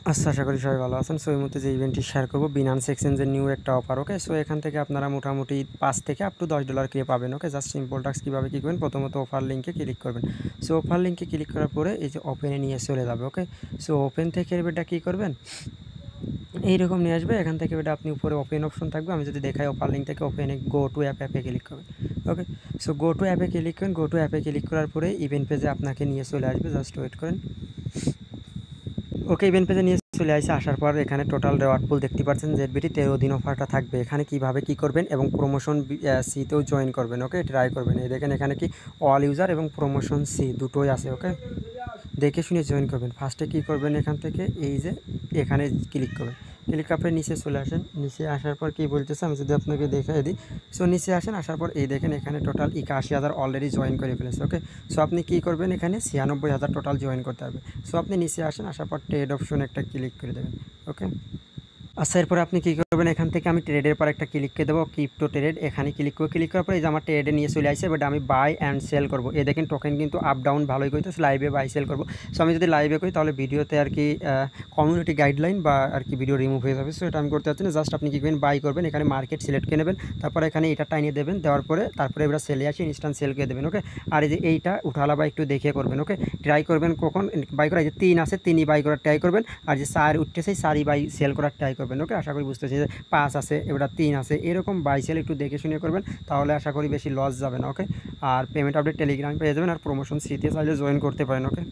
আশা করি সবাই ভালো আছেন। সো এই মুহূর্তে যে ইভেন্টটি শেয়ার করব বিনান্স এক্সচেঞ্জের নিউ একটা অফার। ওকে, সো এখান থেকে আপনারা মোটামুটি 5 থেকে আপ টু $10 করে পাবেন। ওকে, জাস্ট সিম্পল টাস্ক কীভাবে কী করবেন, প্রথমত অফার লিঙ্কে ক্লিক করবেন। সো অফার লিঙ্কে ক্লিক করার পরে এই যে ওপেনে নিয়ে চলে যাবে। ওকে, সো ওপেন থেকে এটা কী করবেন, এইরকম নিয়ে আসবে। এখান থেকে এটা আপনি উপরে ওপেন অপশন থাকবে, আমি যদি দেখাই অফার লিঙ্ক থেকে ওপেনে গো টু অ্যাপে ক্লিক করবেন। ওকে, সো গো টু অ্যাপে ক্লিক করেন। গো টু অ্যাপে ক্লিক করার পরে ইভেন্ট পেজে আপনাকে নিয়ে চলে আসবে, জাস্ট ওয়েট করেন। ওকে, ইভেন্ট পেজে নিয়ে চলে আসে। আসার পর এখানে টোটাল রেওয়ার্ড পুল দেখতে পাচ্ছেন, ZBT 13 দিন অফারটা থাকবে। এখানে কিভাবে কি করবেন এবং প্রমোশন সিতেও জয়েন করবেন। ওকে, ট্রাই করবেন। এই দেখেন এখানে কি অল ইউজার এবং প্রমোশন সি দুটোই আছে। ওকে, দেখে শুনে জয়েন করবেন। ফার্স্টে কী করবেন, এখান থেকে এই যে এখানে ক্লিক করবেন। ক্লিক করে নিচে চলে আসেন। নিচে আসার পর কী বলতেছে আমি যদি আপনাকে দেখাই দিই। সো নিচে আসেন, আসার পর এই দেখেন এখানে টোটাল 81,000 অলরেডি জয়েন করে ফেলেছে। ওকে, সো আপনি কী করবেন, এখানে 96,000 টোটাল জয়েন করতে হবে। সো আপনি নিচে আসেন, আসার পর ট্রেড অপশন একটা ক্লিক করে দেবেন। ওকে, আচ্ছা, এরপরে আপনি কী করবেন, এখান থেকে আমি ট্রেডের পর একটা ক্লিক করে দেবো, ক্রিপ্টো ট্রেড। এখানে ক্লিক করার পরে এই যে আমার ট্রেডে নিয়ে চলে আসছে, বাট আমি বাই অ্যান্ড সেল করবো। এই দেখেন টোকেন কিন্তু আপ ডাউন ভালোই করতেছে, লাইভে বাই সেল করবো। সো আমি যদি লাইভে করি তাহলে ভিডিওতে আর কি কমিউনিটি গাইডলাইন বা আর কি ভিডিও রিমুভ হয়ে যাবে। সো এটা আমি করতে চাচ্ছি না। জাস্ট আপনি কী করবেন, বাই করবেন, এখানে মার্কেট সিলেক্ট করে নেবেন, তারপরে এখানে এটা টাইনিয়ে দেবেন, দেওয়ার পরে তারপরে এবার সেলে আসি ইনস্ট্যান্ট সেল করে দেবেন। ওকে, আর এই যে এইটা উঠালা বাই একটু দেখে করবেন। ওকে, ট্রাই করবেন কখন বাই করা, এই যে 3 আছে 3ই বাই করার ট্রাই করবেন, আর যে 4 উঠতেছে 4ই বাই সেল করার ট্রাই করবেন। ওকে, আশা করি বুঝতেছি। যে 5 আছে, এবার 3 আছে, এরকম বাই সেল একটু দেখে শুনে করবেন, তাহলে আশা করি বেশি লস যাবে না। ওকে, আর পেমেন্ট আপডেট টেলিগ্রামে পেয়ে যাবেন, আর প্রমোশন সিতে চাইলে জয়েন করতে পারেন। ওকে।